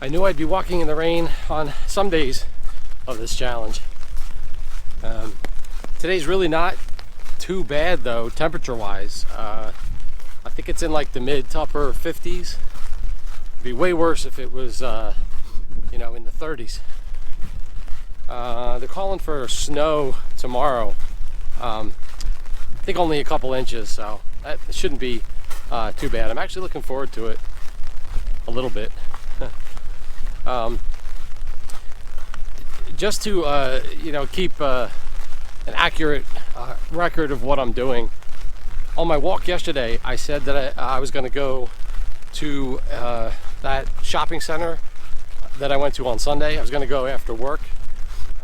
I knew I'd be walking in the rain on some days of this challenge. Today's really not too bad though, temperature wise. I think it's in like the mid to upper 50s. It'd be way worse if it was in the 30s. They're calling for snow tomorrow. I think only a couple inches, so that shouldn't be too bad. I'm actually looking forward to it a little bit. Just to keep an accurate record of what I'm doing. On my walk yesterday, I said that I was going to go to that shopping center that I went to on Sunday. I was going to go after work,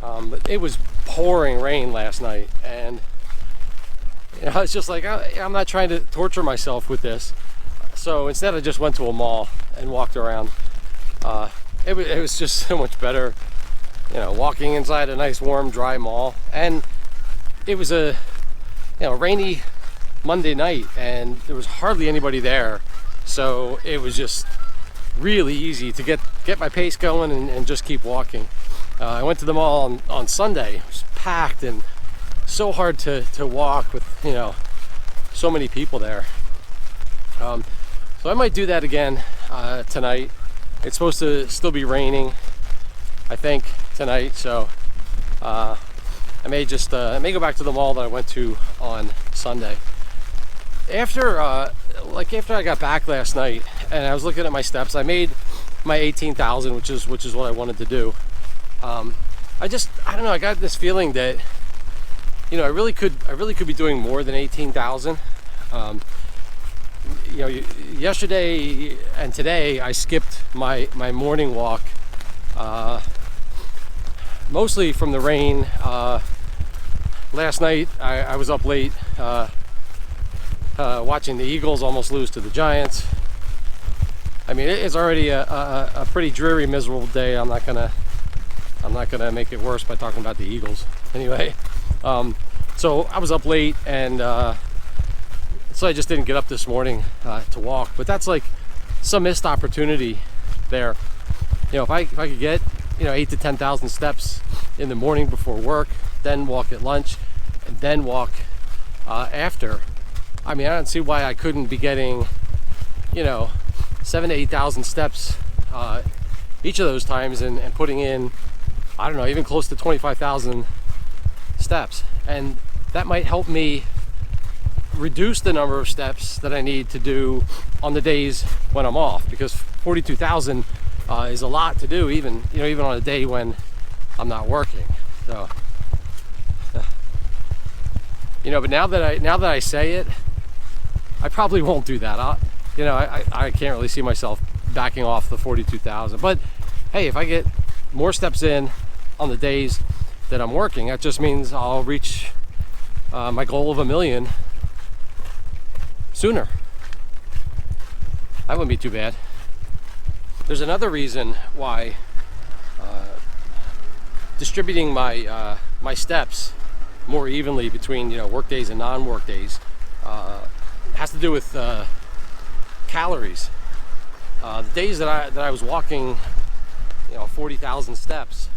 but it was pouring rain last night, and it's just like I'm not trying to torture myself with this. So instead, I just went to a mall and walked around. It was just so much better, walking inside a nice, warm, dry mall. And it was a rainy Monday night, and there was hardly anybody there. So it was just really easy to get my pace going and just keep walking. I went to the mall on Sunday. It was packed and so hard to walk with so many people there. So I might do that again tonight. It's supposed to still be raining, I think, tonight. So I may go back to the mall that I went to on Sunday. After I got back last night and I was looking at my steps, I made my 18,000, which is what I wanted to do. I don't know. I got this feeling that I really could be doing more than 18,000. Yesterday and today I skipped my morning walk, mostly from the rain. Last night I was up late watching the Eagles almost lose to the Giants. I mean, it's already a pretty dreary, miserable day. I'm not gonna make it worse by talking about the Eagles. Anyway, so I was up late, and so I just didn't get up this morning to walk. But that's like some missed opportunity there. If I could get 8,000 to 10,000 steps in the morning before work, then walk at lunch, and then walk after. I mean, I don't see why I couldn't be getting 7,000 to 8,000 steps each of those times, and putting in, I don't know, even close to 25,000 steps. And that might help me reduce the number of steps that I need to do on the days when I'm off, because 42,000 is a lot to do, even on a day when I'm not working. So but now that I say it, I probably won't do that. I can't really see myself backing off the 42,000. But hey, if I get more steps in on the days that I'm working, that just means I'll reach my goal of 1 million sooner. That wouldn't be too bad. There's another reason why distributing my my steps more evenly between work days and non-work days has to do with calories. The days that I was walking 40,000 steps,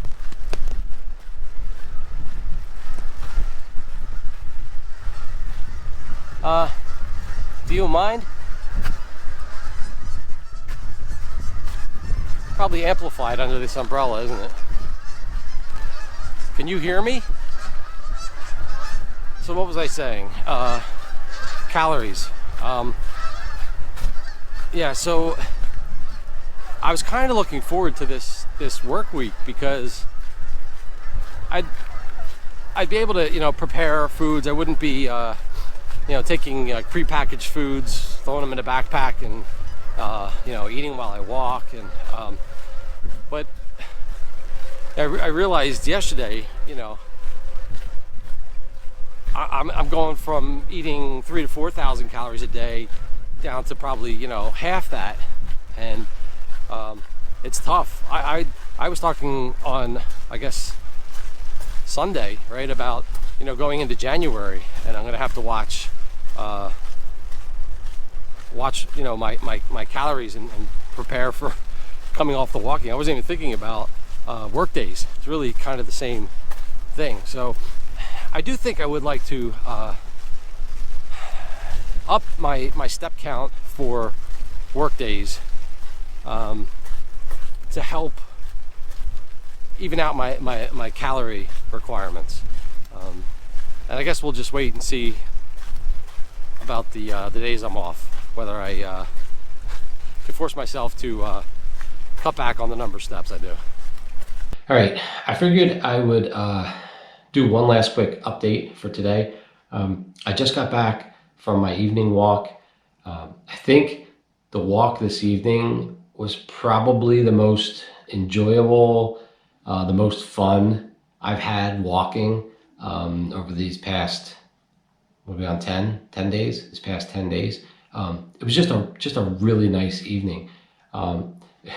do you mind? Probably amplified under this umbrella, isn't it? Can you hear me? So what was I saying? Calories. So I was kind of looking forward to this work week, because I'd be able to prepare foods. I wouldn't be taking prepackaged foods, throwing them in a backpack, and eating while I walk. And but I realized yesterday, I'm going from eating 3,000 to 4,000 calories a day down to probably half that, and it's tough. I was talking on, I guess, Sunday, right, about going into January, and I'm gonna have to watch my calories and prepare for coming off the walking. I wasn't even thinking about work days. It's really kind of the same thing. So I do think I would like to up my step count for work days to help even out my calorie requirements. And I guess we'll just wait and see about the days I'm off, whether I can force myself to cut back on the number of steps I do. All right, I figured I would do one last quick update for today. I just got back from my evening walk. I think the walk this evening was probably the most enjoyable, the most fun I've had walking over these past, what are we on, 10 days? This past 10 days. It was just a really nice evening.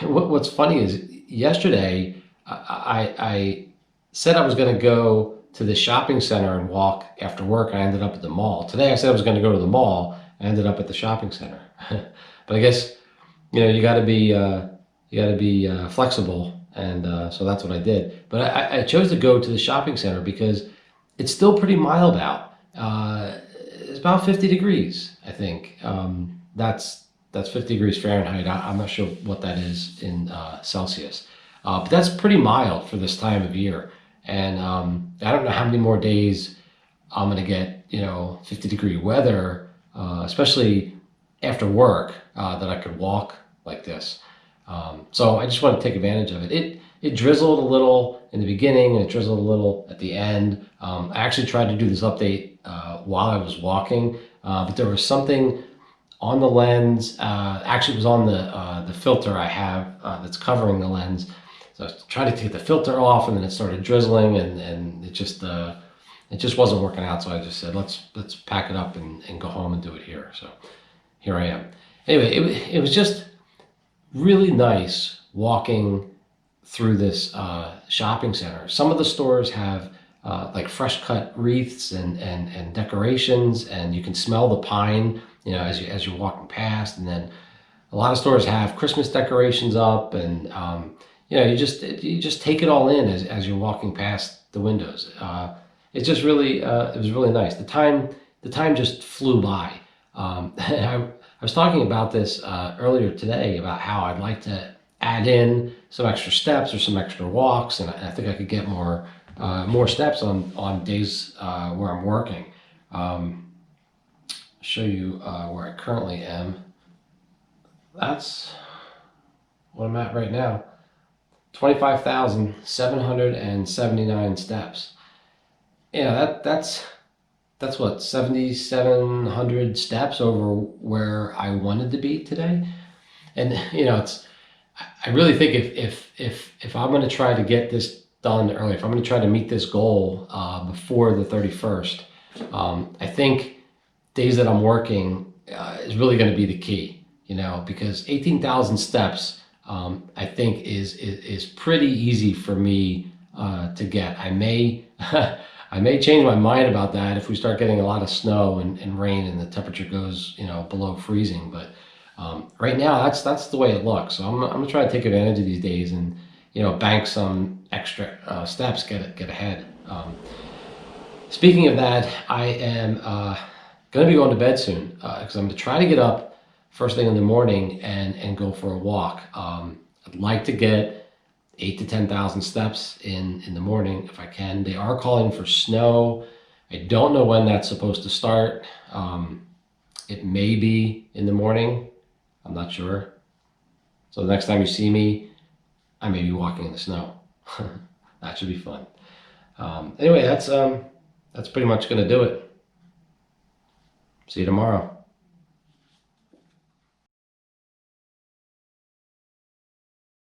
What's funny is yesterday I said I was going to go to the shopping center and walk after work. I ended up at the mall. Today I said I was going to go to the mall. I ended up at the shopping center. But I guess, you know, you got to be flexible, and so that's what I did. But I chose to go to the shopping center because it's still pretty mild out. It's about 50 degrees, I think. That's 50 degrees Fahrenheit. I'm not sure what that is in Celsius. But that's pretty mild for this time of year. And I don't know how many more days I'm going to get, you know, 50-degree weather, especially after work, that I could walk like this. So I just want to take advantage of it. It drizzled a little in the beginning and it drizzled a little at the end. I actually tried to do this update while I was walking, but there was something on the lens. Actually, it was on the filter I have that's covering the lens. So I was trying to take the filter off, and then it started drizzling, and it just wasn't working out. So I just said, let's pack it up and go home and do it here. So here I am. Anyway, it was just really nice walking through this shopping center. Some of the stores have like fresh cut wreaths and decorations, and you can smell the pine, you know, as you're walking past. And then a lot of stores have Christmas decorations up, and you know, you just take it all in as you're walking past the windows. It's just really it was really nice. The time just flew by. I was talking about this earlier today about how I'd like to add in some extra steps or some extra walks, and I think I could get more steps on days where I'm working. Show you where I currently am. That's what I'm at right now. 25,779 steps. Yeah, that's what, 7,700 steps over where I wanted to be today. And you know, I really think if I'm going to try to get this done early, if I'm going to try to meet this goal before the 31st, I think days that I'm working is really going to be the key. You know, because 18,000 steps, I think is pretty easy for me to get. I may I may change my mind about that if we start getting a lot of snow and rain and the temperature goes, you know, below freezing. But right now, that's the way it looks. So I'm gonna try to take advantage of these days and, you know, bank some extra steps, get ahead. Speaking of that, I am gonna be going to bed soon because I'm gonna try to get up first thing in the morning and go for a walk. I'd like to get 8,000 to 10,000 steps in the morning if I can. They are calling for snow. I don't know when that's supposed to start. It may be in the morning. I'm not sure. So the next time you see me, I may be walking in the snow. That should be fun. Anyway, that's pretty much gonna do it. See you tomorrow.